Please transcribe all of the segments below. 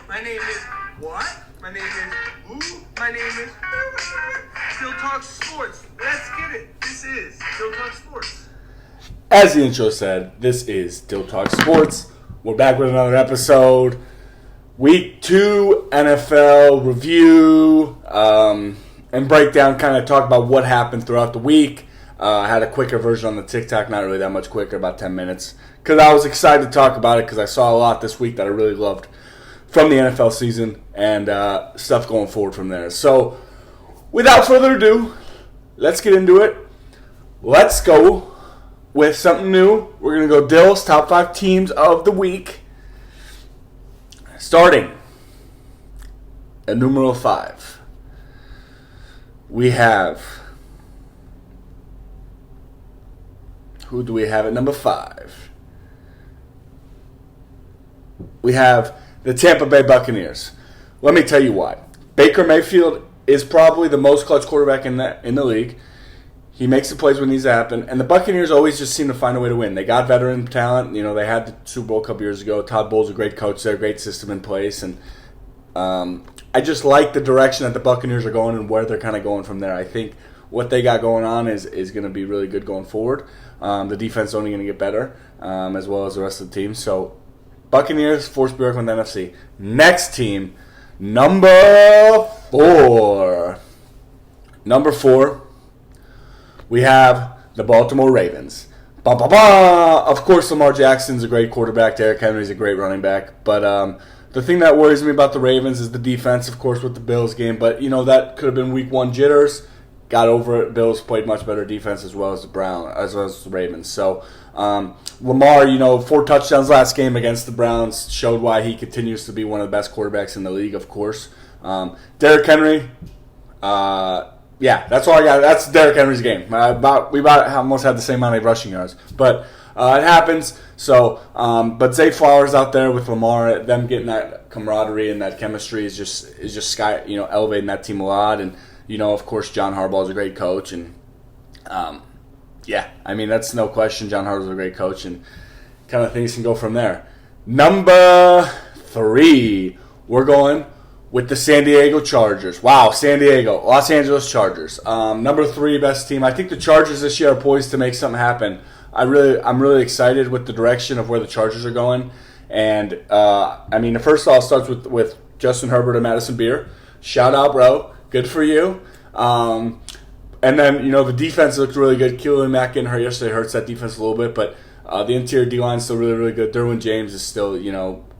My name is what? My name is who? My name is Dyl Talks Sports. Let's get it. This is Dyl Talks Sports. As the intro said, this is Dyl Talks Sports. We're back with another episode. Week 2 NFL review and breakdown, kind of talk about what happened throughout the week. I had a quicker version on the TikTok, not really that much quicker, about 10 minutes. Because I was excited to talk about it because I saw a lot this week that I really loved from the NFL season and stuff going forward from there. So, without further ado, let's get into it. Let's go with something new. We're going to go Dyl's top 5 teams of the week. Starting at numero 5, we have... Who do we have at number 5? We have the Tampa Bay Buccaneers. Let me tell you why. Baker Mayfield is probably the most clutch quarterback in the league. He makes the plays when these happen, and the Buccaneers always just seem to find a way to win. They got veteran talent. You know, they had the Super Bowl a couple years ago. Todd Bowles a great coach there, great system in place, and I just like the direction that the Buccaneers are going and where they're kind of going from there. I think what they got going on is going to be really good going forward. The defense is only going to get better, as well as the rest of the team. So, Buccaneers, force Bjork with the NFC. Next team, number 4. Number 4, we have the Baltimore Ravens. Of course, Lamar Jackson's a great quarterback. Derrick Henry's a great running back. But the thing that worries me about the Ravens is the defense, of course, with the Bills game. But, you know, that could have been week 1 jitters. Got over it. Bills played much better defense as well as the Ravens. So Lamar, 4 touchdowns last game against the Browns showed why he continues to be one of the best quarterbacks in the league. Of course, Derrick Henry. That's all I got. That's Derrick Henry's game. We almost had the same amount of rushing yards, but it happens. So, but Zay Flowers out there with Lamar, them getting that camaraderie and that chemistry is just elevating that team a lot. And of course, John Harbaugh is a great coach, and that's no question. John Harbaugh's a great coach, and kind of things can go from there. Number 3, we're going with the San Diego Chargers. Wow, San Diego, Los Angeles Chargers. Number 3 best team. I think the Chargers this year are poised to make something happen. I'm really excited with the direction of where the Chargers are going, and first of all, it starts with Justin Herbert and Madison Beer. Shout out, bro. Good for you. And then, the defense looked really good. Keelan Mack getting hurt yesterday hurts that defense a little bit, but the interior D-line is still really, really good. Derwin James is still,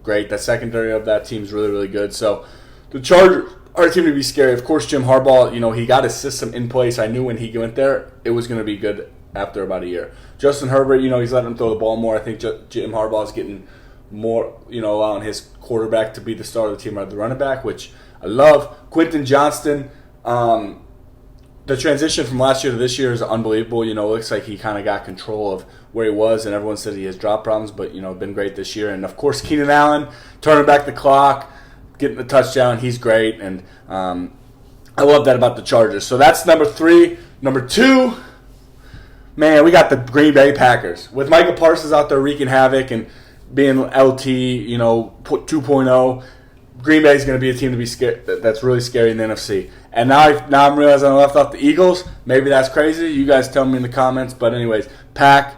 great. The secondary of that team is really, really good. So the Chargers are a team to be scary. Of course, Jim Harbaugh, he got his system in place. I knew when he went there, it was going to be good after about a year. Justin Herbert, he's letting him throw the ball more. I think Jim Harbaugh is getting more, allowing his quarterback to be the star of the team rather than the running back, which I love. Quentin Johnston, the transition from last year to this year is unbelievable. It looks like he kind of got control of where he was, and everyone said he has drop problems, but, been great this year. And, of course, Keenan Allen, turning back the clock, getting the touchdown. He's great, and I love that about the Chargers. So that's number 3. Number 2, man, we got the Green Bay Packers. With Micah Parsons out there wreaking havoc and being LT, 2.0, Green Bay is going to be a team to be scared. That's really scary in the NFC. And now I'm realizing I left off the Eagles. Maybe that's crazy. You guys tell me in the comments. But anyways, Pack,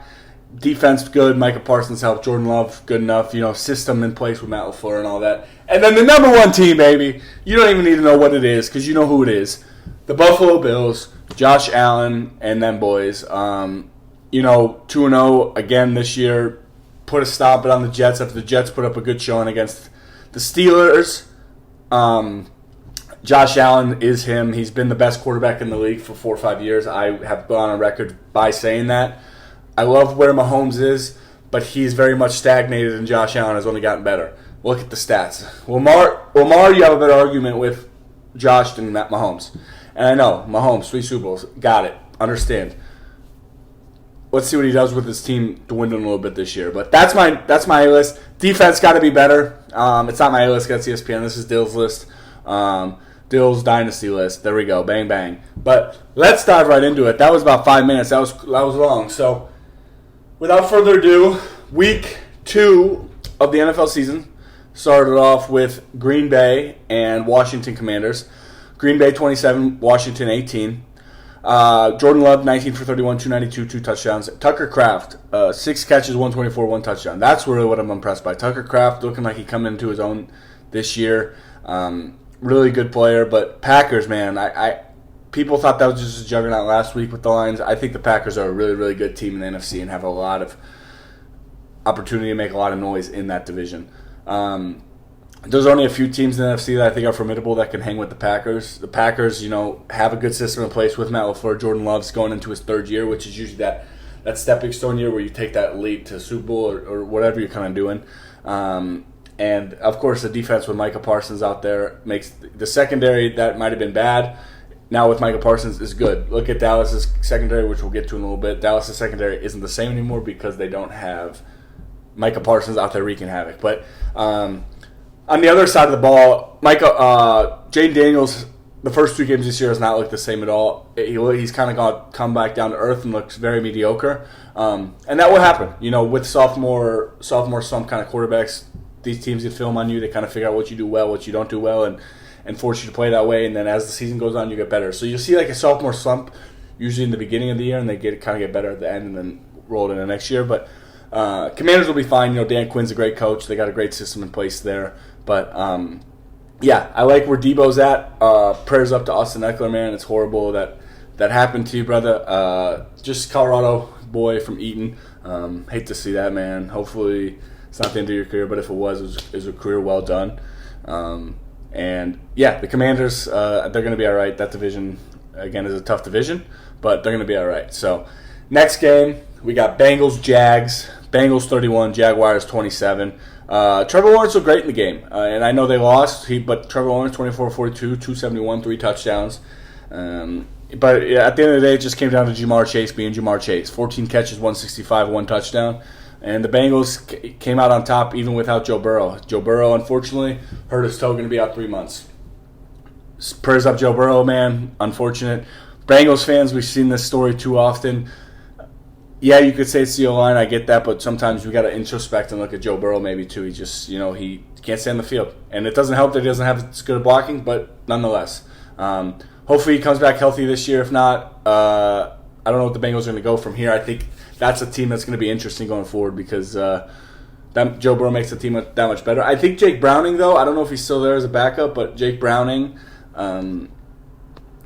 defense good. Micah Parsons helped. Jordan Love, good enough. System in place with Matt LaFleur and all that. And then the number 1 team, baby. You don't even need to know what it is because you know who it is. The Buffalo Bills, Josh Allen, and them boys. 2-0 again this year. Put a stop on the Jets after the Jets put up a good showing against the Steelers. Josh Allen is him. He's been the best quarterback in the league for 4 or 5 years. I have gone on record by saying that. I love where Mahomes is, but he's very much stagnated, and Josh Allen has only gotten better. Look at the stats. Lamar, you have a better argument with Josh than Mahomes. And I know, Mahomes, 3 Super Bowls. Got it. Understand. Let's see what he does with his team dwindling a little bit this year. But that's my A-list. Defense got to be better. It's not my A-list. That's ESPN. This is Dyl's list. Dyl's Dynasty list. There we go. Bang, bang. But let's dive right into it. That was about 5 minutes. That was long. So, without further ado, week 2 of the NFL season. started off with Green Bay and Washington Commanders. Green Bay 27, Washington 18. Jordan Love 19 for 31, 292, 2 touchdowns. Tucker Kraft 6 catches, 124, 1 touchdown. That's really what I'm impressed by. Tucker Kraft looking like he come into his own this year. Really good player. But Packers, man, people thought that was just a juggernaut last week with the Lions. I think the Packers are a really, really good team in the NFC and have a lot of opportunity to make a lot of noise in that division. There's only a few teams in the NFC that I think are formidable that can hang with the Packers. The Packers, have a good system in place with Matt LaFleur. Jordan Love's going into his third year, which is usually that stepping stone year where you take that leap to Super Bowl or whatever you're kind of doing. And, of course, the defense with Micah Parsons out there makes the secondary that might have been bad. Now with Micah Parsons is good. Look at Dallas' secondary, which we'll get to in a little bit. Dallas' secondary isn't the same anymore because they don't have Micah Parsons out there wreaking havoc. But on the other side of the ball, Jane Daniels, the first 2 games this year has not looked the same at all. He's kind of gone come back down to earth and looks very mediocre. And that will happen. With sophomore slump kind of quarterbacks, these teams get film on you. They kind of figure out what you do well, what you don't do well, and force you to play that way, and then as the season goes on, you get better. So you'll see like a sophomore slump usually in the beginning of the year, and they kind of get better at the end and then roll it into next year. But Commanders will be fine. Dan Quinn's a great coach. They got a great system in place there. But, I like where Debo's at. Prayers up to Austin Eckler, man. It's horrible that happened to you, brother. Just Colorado boy from Eaton. Hate to see that, man. Hopefully it's not the end of your career, but if it was a career well done. The Commanders, they're going to be all right. That division, again, is a tough division, but they're going to be all right. So, next game, we got Bengals-Jags. Bengals 31, Jaguars 27. Trevor Lawrence looked great in the game, and I know they lost, but Trevor Lawrence 24-42, 271, 3 touchdowns. But at the end of the day, it just came down to Jamar Chase being Jamar Chase. 14 catches, 165, 1 touchdown. And the Bengals came out on top even without Joe Burrow. Joe Burrow, unfortunately, hurt his toe, going to be out 3 months. Prayers up Joe Burrow, man. Unfortunate. Bengals fans, we've seen this story too often. Yeah, you could say it's the O-line, I get that, but sometimes we got to introspect and look at Joe Burrow maybe too. He just, he can't stay on the field. And it doesn't help that he doesn't have as good blocking, but nonetheless. Hopefully he comes back healthy this year. If not, I don't know what the Bengals are going to go from here. I think that's a team that's going to be interesting going forward because Joe Burrow makes the team that much better. I think Jake Browning, though, I don't know if he's still there as a backup, but Jake Browning,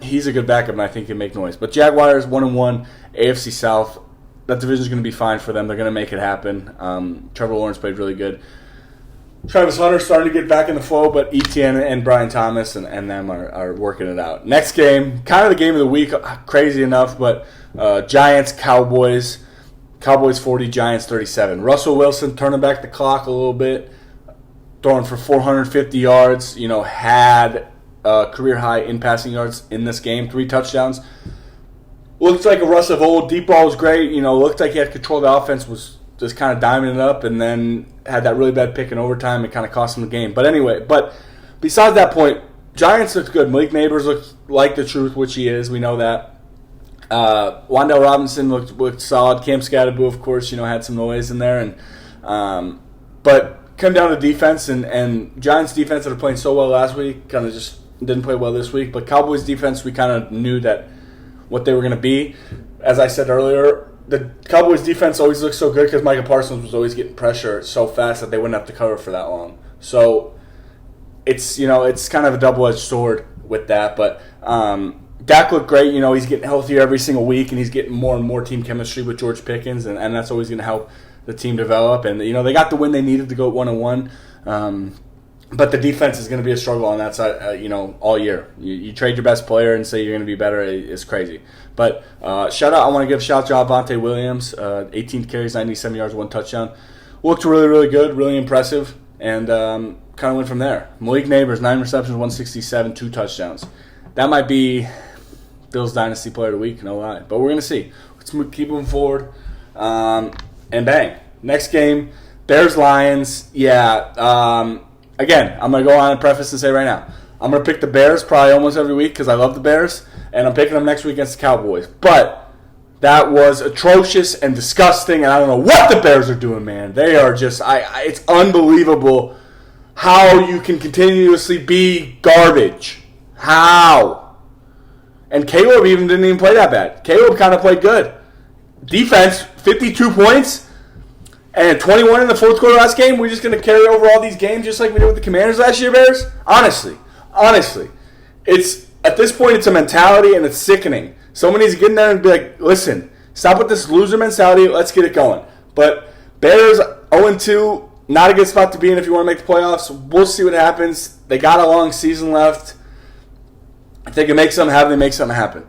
he's a good backup, and I think he can make noise. But Jaguars, 1-1, AFC South, that division's going to be fine for them. They're going to make it happen. Trevor Lawrence played really good. Travis Hunter starting to get back in the flow, but Etienne and Brian Thomas and them are working it out. Next game, kind of the game of the week, crazy enough, but Giants-Cowboys. Cowboys 40, Giants 37. Russell Wilson turning back the clock a little bit, throwing for 450 yards, had career high in passing yards in this game, 3 touchdowns. Looked like a Russ of old. Deep ball was great. Looked like he had control of the offense, was just kind of diming it up, and then had that really bad pick in overtime. It kind of cost him the game. But anyway, besides that point, Giants looked good. Malik Neighbors looked like the truth, which he is. We know that. Wan'Dale Robinson looked solid. Cam Scatterbo, of course, had some noise in there. But come down to defense, and Giants defense that are playing so well last week kind of just didn't play well this week. But Cowboys defense, we kind of knew that what they were going to be. As I said earlier, the Cowboys defense always looks so good because Micah Parsons was always getting pressure so fast that they wouldn't have to cover for that long. So it's kind of a double-edged sword with that. But Dak looked great. He's getting healthier every single week, and he's getting more and more team chemistry with George Pickens, and that's always going to help the team develop. And, they got the win they needed to go 1-1. But the defense is going to be a struggle on that side, all year. You trade your best player and say you're going to be better, it's crazy. But I want to give a shout out to Javonte Williams, 18 carries, 97 yards, 1 touchdown. Looked really, really good, really impressive, and kind of went from there. Malik Neighbors, 9 receptions, 167, 2 touchdowns. That might be Bill's Dynasty Player of the Week, no lie. But we're going to see. Let's keep moving forward. And bang. Next game, Bears-Lions. Yeah, again, I'm going to go on and preface and say right now, I'm going to pick the Bears probably almost every week because I love the Bears, and I'm picking them next week against the Cowboys. But that was atrocious and disgusting, and I don't know what the Bears are doing, man. They are just, it's unbelievable how you can continuously be garbage. How? And Caleb didn't even play that bad. Caleb kind of played good. Defense, 52 points, and 21 in the fourth quarter last game. We're just going to carry over all these games just like we did with the Commanders last year, Bears? Honestly. It's at this point, it's a mentality, and it's sickening. Someone needs to get in there and be like, listen, stop with this loser mentality. Let's get it going. But Bears 0-2, not a good spot to be in if you want to make the playoffs. We'll see what happens. They got a long season left. If they can make something happen, they make something happen.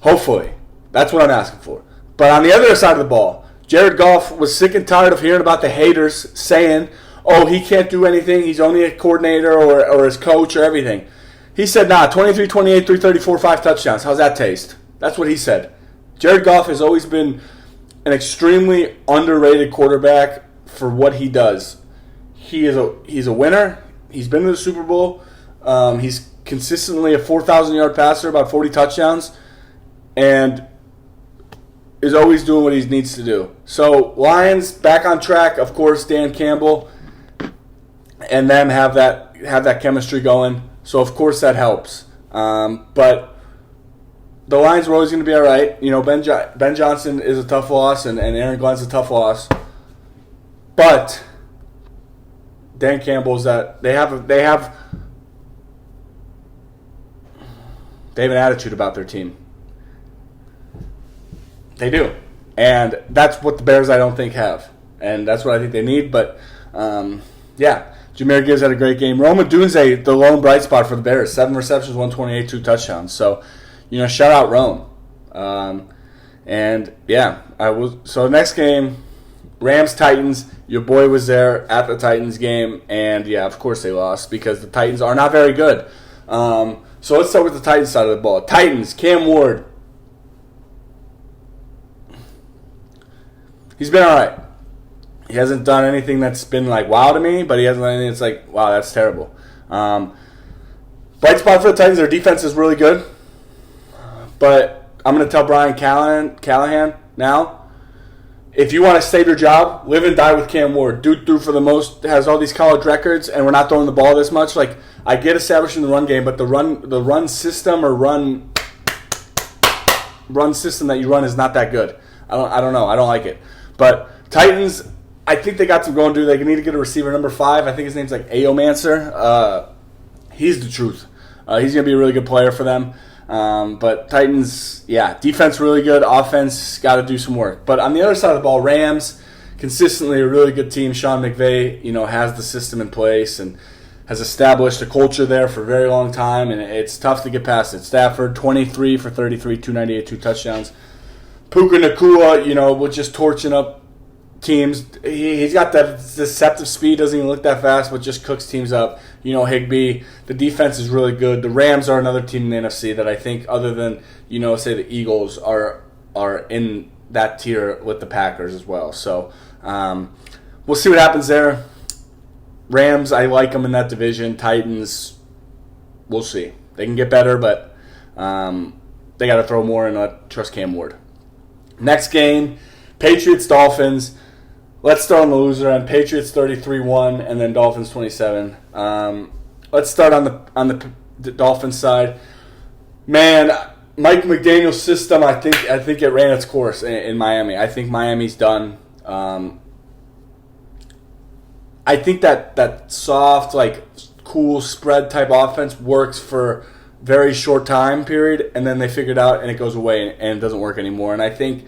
Hopefully. That's what I'm asking for. But on the other side of the ball, Jared Goff was sick and tired of hearing about the haters saying, oh, he can't do anything. He's only a coordinator or his coach or everything. He said, 23, 28, 334, 5 touchdowns. How's that taste? That's what he said. Jared Goff has always been an extremely underrated quarterback for what he does. He's a winner. He's been to the Super Bowl. He's consistently a 4,000-yard passer, about 40 touchdowns, and is always doing what he needs to do. So Lions back on track. Of course, Dan Campbell and them have that chemistry going. So of course that helps. But the Lions were always going to be all right. You know, Ben Johnson is a tough loss, and Aaron Glenn's a tough loss. But Dan Campbell's that they have an attitude about their team. They do. And that's what the Bears, I don't think, have. And that's what I think they need. But, yeah, Jahmyr Gibbs had a great game. Rome Odunze, the lone bright spot for the Bears. 7 receptions, 128, 2 touchdowns. So, shout out Rome. And, yeah, so next game, Rams-Titans. Your boy was there at the Titans game. And, yeah, of course they lost because the Titans are not very good. So let's start with the Titans side of the ball. Titans, Cam Ward. He's been all right. He hasn't done anything that's been like wow to me, but he hasn't done anything that's like, wow, that's terrible. Bright spot for the Titans, their defense is really good. But I'm going to tell Brian Callahan now, if you want to save your job, live and die with Cam Ward. Dude threw for the most, has all these college records, and we're not throwing the ball this much. Like, I get establishing the run game, but the run system or run system that you run is not that good. I don't know. I don't like it. But Titans, I think they got some going to do. They need to get a receiver number 5. I think his name's like Ayomancer. He's the truth. He's going to be a really good player for them. But Titans, yeah, defense really good. Offense got to do some work. But on the other side of the ball, Rams, consistently a really good team. Sean McVay, has the system in place and has established a culture there for a very long time, and it's tough to get past it. Stafford, 23 for 33, 298, 2 touchdowns. Puka Nacua, was just torching up teams. He's got that deceptive speed, doesn't even look that fast, but just cooks teams up. Higbee, the defense is really good. The Rams are another team in the NFC that I think, other than, say the Eagles, are in that tier with the Packers as well. So we'll see what happens there. Rams, I like them in that division. Titans, we'll see. They can get better, but they got to throw more and trust Cam Ward. Next game, Patriots-Dolphins. Let's start on the loser end. Patriots 33-1, and then Dolphins 27. Let's start on the Dolphins side. Man, Mike McDaniel's system, I think it ran its course in Miami. I think Miami's done. I think that soft, cool spread type offense works for very short time period, and then they figure it out and it goes away and it doesn't work anymore. And I think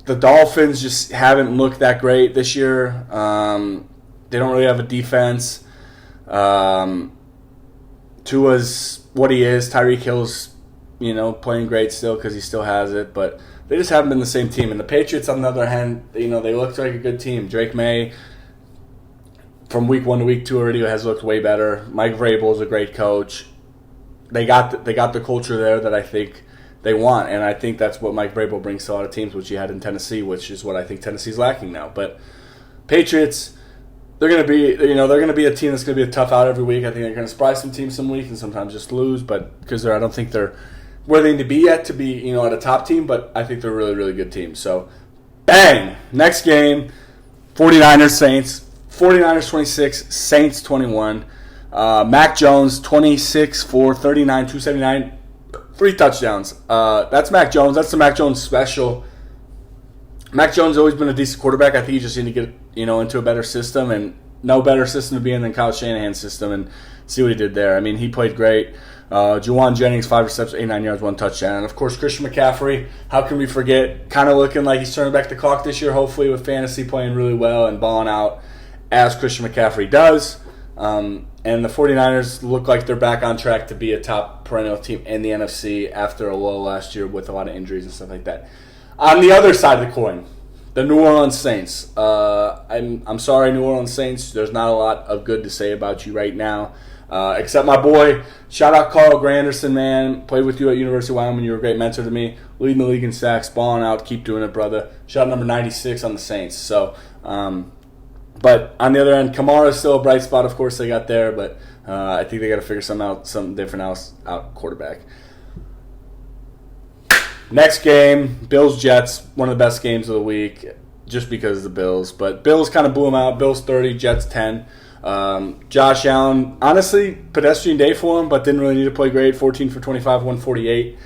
the Dolphins just haven't looked that great this year. They don't really have a defense. Tua's what he is. Tyreek Hill's, playing great still because he still has it, but they just haven't been the same team. And the Patriots, on the other hand, they looked like a good team. Drake May, from week 1 to week 2 already, has looked way better. Mike Vrabel is a great coach. They got the culture there that I think they want, and I think that's what Mike Vrabel brings to a lot of teams, which he had in Tennessee, which is what I think Tennessee's lacking now. But Patriots, they're going to be a team that's going to be a tough out every week. I think they're going to surprise some teams some weeks and sometimes just lose, but because I don't think they're where they need to be yet to be at a top team. But I think they're a really, really good team. So, bang! Next game, 49ers Saints. 49ers 26, Saints 21. Mac Jones 26 for 39, 279, 3 touchdowns. That's Mac Jones. That's the Mac Jones special. Mac Jones has always been a decent quarterback. I think he just need to get into a better system, and no better system to be in than Kyle Shanahan's system, and see what he did there. I mean, he played great. Juwan Jennings, 5 receptions, 89 yards, 1 touchdown. And, of course, Christian McCaffrey, how can we forget? Kind of looking like he's turning back the clock this year, hopefully, with fantasy playing really well and balling out as Christian McCaffrey does. And the 49ers look like they're back on track to be a top perennial team in the NFC after a lull last year with a lot of injuries and stuff like that. On the other side of the coin, the New Orleans Saints. I'm sorry, New Orleans Saints. There's not a lot of good to say about you right now. Except my boy, shout out Carl Granderson, man. Played with you at University of Wyoming. You were a great mentor to me. Leading the league in sacks, balling out. Keep doing it, brother. Shout out number 96 on the Saints. So, but on the other end, Kamara is still a bright spot. Of course, they got there, but I think they got to figure something different out quarterback. Next game, Bills-Jets, one of the best games of the week, just because of the Bills. But Bills kind of blew them out. Bills 30, Jets 10. Josh Allen, honestly, pedestrian day for him, but didn't really need to play great. 14 for 25, 148.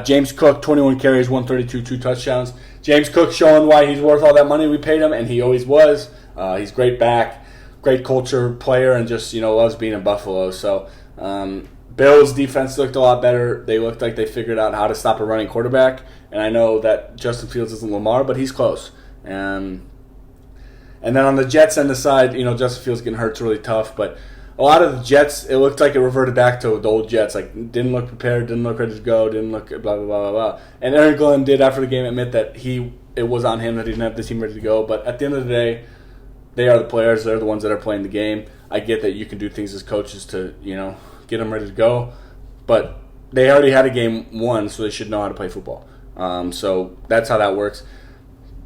James Cook, 21 carries, 132, 2 touchdowns. James Cook showing why he's worth all that money we paid him, and he always was. He's great back, great culture player, and just loves being in Buffalo. So Bills' defense looked a lot better. They looked like they figured out how to stop a running quarterback. And I know that Justin Fields isn't Lamar, but he's close. And then on the Jets end of the side, Justin Fields getting hurt's really tough. But a lot of the Jets, it looked like it reverted back to the old Jets. Like, didn't look prepared, didn't look ready to go, didn't look blah, blah, blah, blah, blah. And Aaron Glenn did, after the game, admit that it was on him that he didn't have the team ready to go. But at the end of the day, they are the players. They're the ones that are playing the game. I get that you can do things as coaches to, get them ready to go. But they already had a game won, so they should know how to play football. So that's how that works.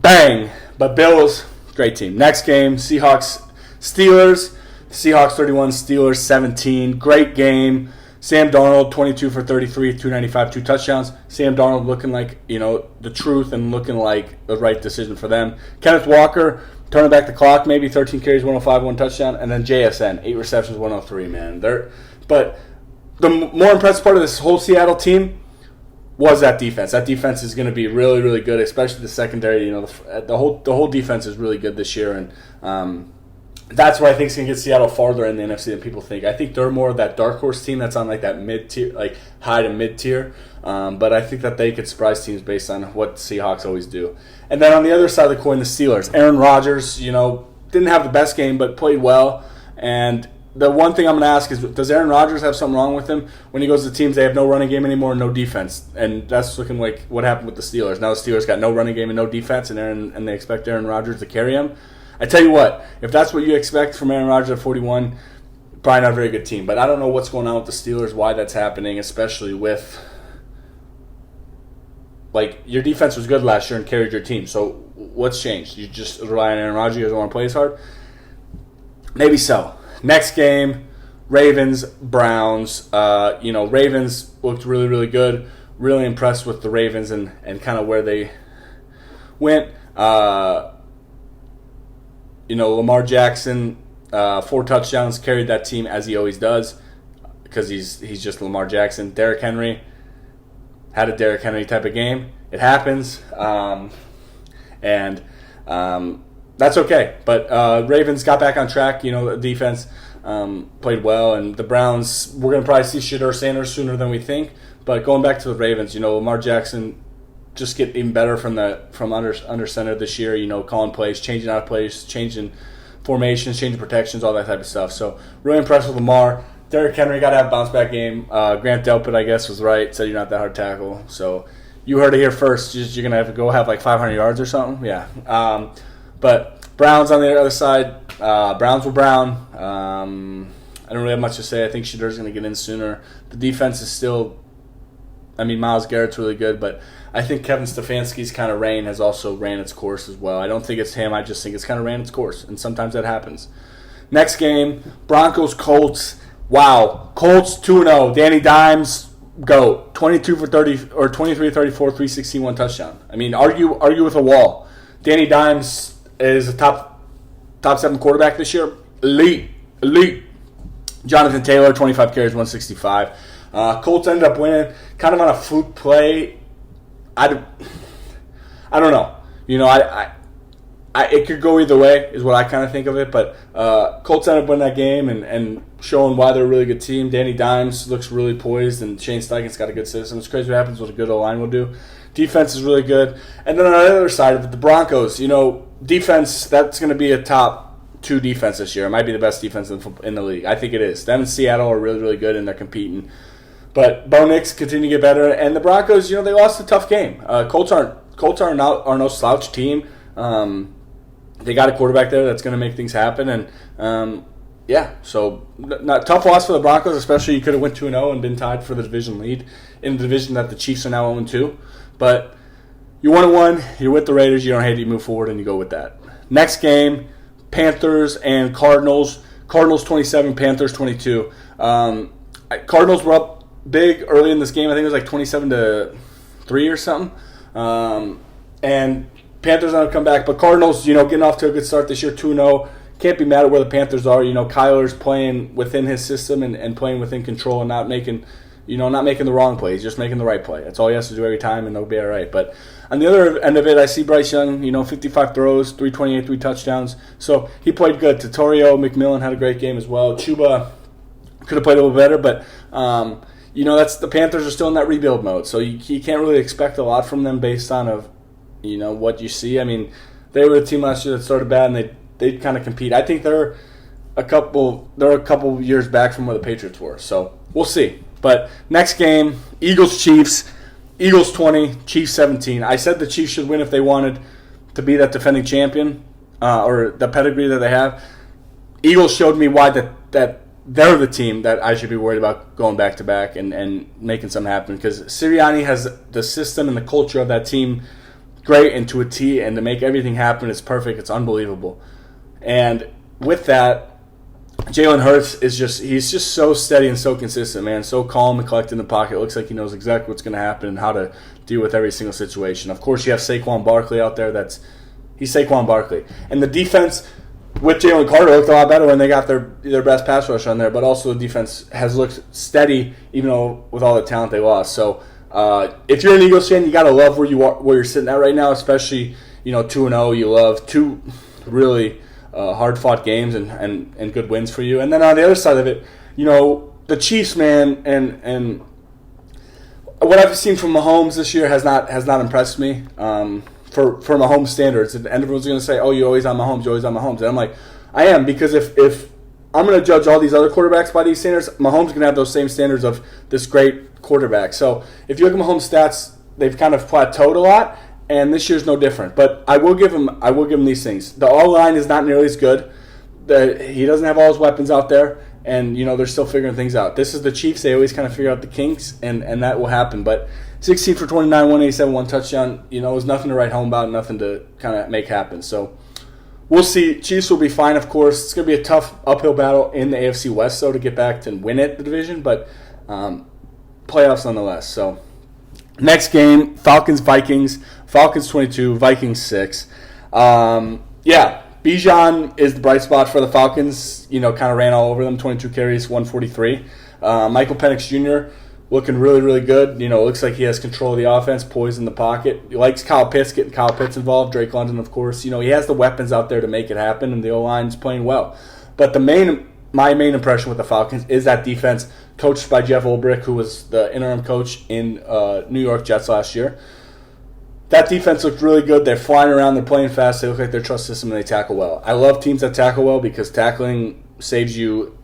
Bang! But Bills, great team. Next game, Seahawks, Steelers. Seahawks 31, Steelers 17. Great game. Sam Darnold, 22 for 33, 295, 2 touchdowns. Sam Darnold looking like, the truth and looking like the right decision for them. Kenneth Walker, turning back the clock, maybe 13 carries, 105, 1 touchdown. And then JSN, 8 receptions, 103, man. But the more impressive part of this whole Seattle team was that defense. That defense is going to be really, really good, especially the secondary. The whole defense is really good this year, and that's what I think is going to get Seattle farther in the NFC than people think. I think they're more of that dark horse team that's on like that mid tier, like high to mid tier. But I think that they could surprise teams based on what Seahawks always do. And then on the other side of the coin, the Steelers. Aaron Rodgers, didn't have the best game, but played well. And the one thing I'm going to ask is, does Aaron Rodgers have something wrong with him? When he goes to teams, they have no running game anymore, no defense. And that's looking like what happened with the Steelers. Now the Steelers got no running game and no defense, and they expect Aaron Rodgers to carry him. I tell you what, if that's what you expect from Aaron Rodgers at 41, probably not a very good team. But I don't know what's going on with the Steelers, why that's happening, especially with, your defense was good last year and carried your team. So what's changed? You just rely on Aaron Rodgers, you don't want to play as hard? Maybe so. Next game, Ravens, Browns. Ravens looked really, really good. Really impressed with the Ravens and kind of where they went. Lamar Jackson, 4 touchdowns, carried that team as he always does because he's just Lamar Jackson. Derrick Henry had a Derrick Henry type of game. It happens, and that's okay. But Ravens got back on track. The defense played well, and the Browns, we're going to probably see Shedeur Sanders sooner than we think. But going back to the Ravens, Lamar Jackson just get even better from under center this year. Calling plays, changing out of plays, changing formations, changing protections, all that type of stuff. So really impressed with Lamar. Derrick Henry got to have a bounce back game. Grant Delpit, I guess, was right. Said you're not that hard to tackle. So you heard it here first. You're gonna have to go have 500 yards or something. Yeah. But Browns on the other side. Browns were brown. I don't really have much to say. I think Shadeur's going to get in sooner. The defense is still, Myles Garrett's really good, but I think Kevin Stefanski's kind of reign has also ran its course as well. I don't think it's him. I just think it's kind of ran its course, and sometimes that happens. Next game, Broncos-Colts. Wow. Colts 2-0. Danny Dimes, go. 22 for 30 or 23 34, 361 touchdown. Argue with a wall. Danny Dimes is a top top 7 quarterback this year. Elite. Jonathan Taylor, 25 carries, 165. Colts ended up winning kind of on a fluke play. I don't know. It could go either way is what I kind of think of it. But Colts ended up winning that game and showing why they're a really good team. Danny Dimes looks really poised, and Shane Steichen's got a good system. It's crazy what happens, what a good O-line will do. Defense is really good. And then on the other side of it, the Broncos, defense, that's going to be a top 2 defense this year. It might be the best defense in the league. I think it is. Them and Seattle are really, really good, and they're competing. But Bo Nix continue to get better. And the Broncos, they lost a tough game. Colts are no slouch team. They got a quarterback there that's going to make things happen. And, so not tough loss for the Broncos, especially you could have went 2-0 and been tied for the division lead in the division that the Chiefs are now 0-2. But you're 1-1, you're with the Raiders, you don't hate it, you move forward, and you go with that. Next game, Panthers and Cardinals. Cardinals 27, Panthers 22. Cardinals were up big early in this game. I think it was like 27-3 or something. And Panthers not come back. But Cardinals, getting off to a good start this year, 2-0. Can't be mad at where the Panthers are. Kyler's playing within his system and playing within control and not making the wrong play. He's just making the right play. That's all he has to do every time, and they'll be all right. But on the other end of it, I see Bryce Young, 55 throws, 328, 3 touchdowns. So he played good. Tatorio McMillan had a great game as well. Chuba could have played a little better, but, that's the Panthers are still in that rebuild mode. So you can't really expect a lot from them based on what you see. I mean, they were a team last year that started bad, and they kind of compete. I think they're a couple years back from where the Patriots were. So we'll see. But next game, Eagles-Chiefs. Eagles 20, Chiefs 17. I said the Chiefs should win if they wanted to be that defending champion or the pedigree that they have. Eagles showed me why that they're the team that I should be worried about going back-to-back and making something happen, because Sirianni has the system and the culture of that team great and to a T, and to make everything happen, it's perfect. It's unbelievable. And with that, Jalen Hurts he's just so steady and so consistent, man. So calm and collected in the pocket. It looks like he knows exactly what's going to happen and how to deal with every single situation. Of course, you have Saquon Barkley out there. He's Saquon Barkley. And the defense with Jalen Carter looked a lot better when they got their best pass rush on there, but also the defense has looked steady even though with all the talent they lost. So if you're an Eagles fan, you got to love where you're sitting at right now, especially 2-0. You love 2 really hard-fought games and good wins for you. And then on the other side of it, the Chiefs, man, and what I've seen from Mahomes this year has not impressed me for Mahomes standards. And everyone's going to say, oh, you're always on Mahomes, And I'm like, I am, because if I'm going to judge all these other quarterbacks by these standards, Mahomes is going to have those same standards of this great quarterback. So if you look at Mahomes' stats, they've kind of plateaued a lot. And this year's no different. But I will give him these things. The O-line is not nearly as good. He doesn't have all his weapons out there. And, they're still figuring things out. This is the Chiefs. They always kind of figure out the kinks, and that will happen. But 16 for 29, 187, 1 touchdown, it was nothing to write home about, nothing to kind of make happen. So we'll see. Chiefs will be fine, of course. It's going to be a tough uphill battle in the AFC West, though, to get back to win it, the division. But playoffs nonetheless. So next game, Falcons-Vikings. Falcons 22, Vikings 6. Bijan is the bright spot for the Falcons. Kind of ran all over them, 22 carries, 143. Michael Penix Jr. looking really, really good. Looks like he has control of the offense, poised in the pocket. He likes Kyle Pitts, getting Kyle Pitts involved. Drake London, of course. He has the weapons out there to make it happen, and the O-line's playing well. But my main impression with the Falcons is that defense, coached by Jeff Ulbrich, who was the interim coach in New York Jets last year. That defense looked really good. They're flying around. They're playing fast. They look like their trust system, and they tackle well. I love teams that tackle well because tackling saves you,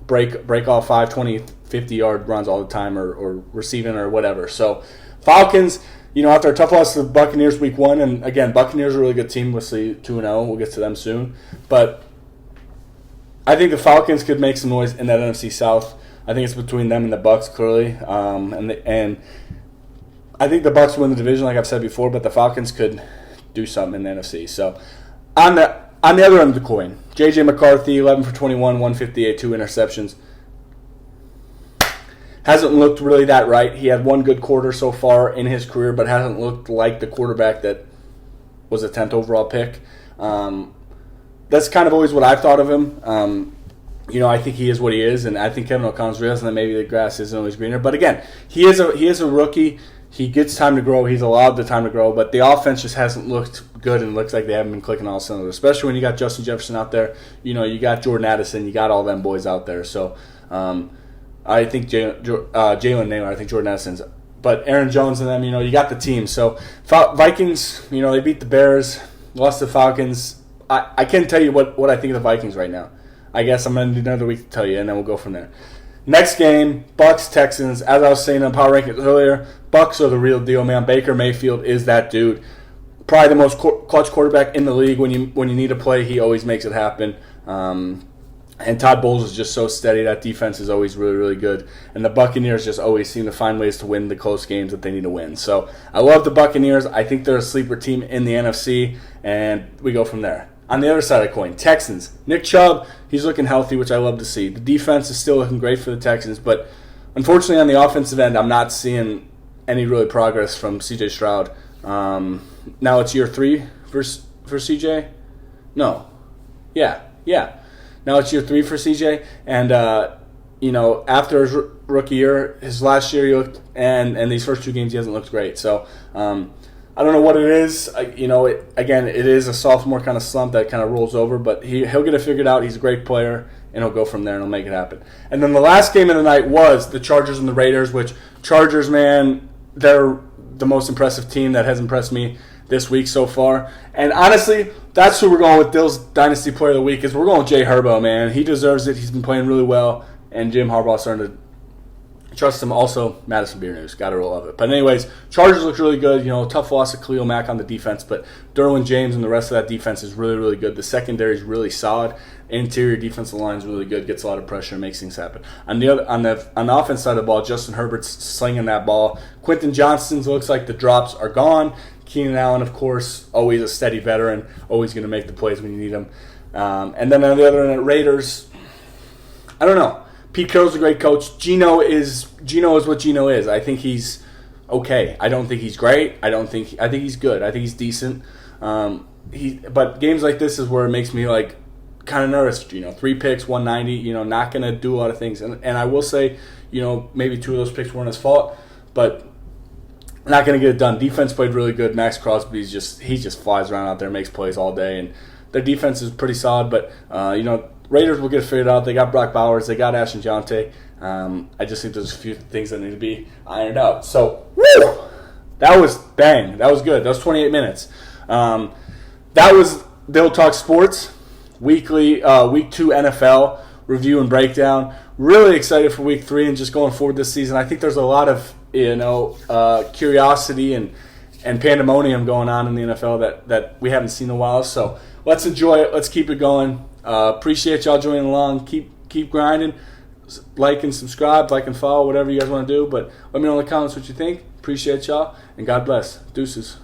break off 5, 20, 50-yard runs all the time or receiving or whatever. So Falcons, after a tough loss to the Buccaneers week 1, and again, Buccaneers are a really good team. We'll see 2-0. We'll get to them soon. But I think the Falcons could make some noise in that NFC South. I think it's between them and the Bucs, clearly. And I think the Bucs win the division, like I've said before, but the Falcons could do something in the NFC. So, on the other end of the coin, J.J. McCarthy, 11 for 21, 158, 2 interceptions. Hasn't looked really that right. He had one good quarter so far in his career, but hasn't looked like the quarterback that was a 10th overall pick. That that's kind of always what I've thought of him. I think he is what he is, and I think Kevin O'Connell's realizing that maybe the grass isn't always greener. But again, he is a rookie. He gets time to grow. He's allowed the time to grow, but the offense just hasn't looked good, and looks like they haven't been clicking all cylinders, especially when you got Justin Jefferson out there. You got Jordan Addison. You got all them boys out there. So I think Jalen Naylor, I think Jordan Addison's. But Aaron Jones and them, you got the team. So Vikings, they beat the Bears, lost the Falcons. I can't tell you what I think of the Vikings right now. I guess I'm going to need another week to tell you, and then we'll go from there. Next game, Bucks Texans. As I was saying on Power Rankings earlier, Bucks are the real deal, man. Baker Mayfield is that dude. Probably the most clutch quarterback in the league. When you need a play, he always makes it happen. And Todd Bowles is just so steady. That defense is always really, really good. And the Buccaneers just always seem to find ways to win the close games that they need to win. So I love the Buccaneers. I think they're a sleeper team in the NFC, and we go from there. On the other side of the coin, Texans. Nick Chubb, he's looking healthy, which I love to see. The defense is still looking great for the Texans, but unfortunately on the offensive end, I'm not seeing any really progress from C.J. Stroud. Now it's year 3 for C.J.? No. Yeah. Now it's year 3 for C.J., and after his rookie year, his last year, he looked, and these first 2 games, he hasn't looked great. So I don't know what it is. It is a sophomore kind of slump that kind of rolls over, but he'll get it figured out. He's a great player, and he'll go from there, and he'll make it happen. And then the last game of the night was the Chargers and the Raiders, which Chargers, man, they're the most impressive team that has impressed me this week so far. And honestly, that's who we're going with Dyl's Dynasty Player of the Week, is we're going with Jay Herbo, man. He deserves it. He's been playing really well, and Jim Harbaugh's starting to trust him. Also, Madison Beer News. Got to love it. But anyways, Chargers look really good. Tough loss to Khalil Mack on the defense, but Derwin James and the rest of that defense is really, really good. The secondary is really solid. Interior defensive line is really good. Gets a lot of pressure and makes things happen. On the offense side of the ball, Justin Herbert's slinging that ball. Quentin Johnston's looks like the drops are gone. Keenan Allen, of course, always a steady veteran, always going to make the plays when you need him. And then on the other end, Raiders, I don't know. Pete Carroll's a great coach. Geno is what Geno is. I think he's okay. I don't think he's great. I think he's good. I think he's decent. But games like this is where it makes me kind of nervous. 3 picks, 190. Not going to do a lot of things. And I will say, maybe 2 of those picks weren't his fault, but not going to get it done. Defense played really good. Max Crosby he just flies around out there, makes plays all day, and their defense is pretty solid. But Raiders will get it figured out. They got Brock Bowers. They got Ashton Jonte. I just think there's a few things that need to be ironed out. So, woo! That was bang. That was good. That was 28 minutes. That was Dyl Talks Sports, weekly, Week 2 NFL review and breakdown. Really excited for Week 3 and just going forward this season. I think there's a lot of curiosity and pandemonium going on in the NFL that we haven't seen in a while. So let's enjoy it. Let's keep it going. Appreciate y'all joining along. Keep grinding. Like and subscribe, like and follow, whatever you guys want to do. But let me know in the comments what you think. Appreciate y'all, and God bless. Deuces.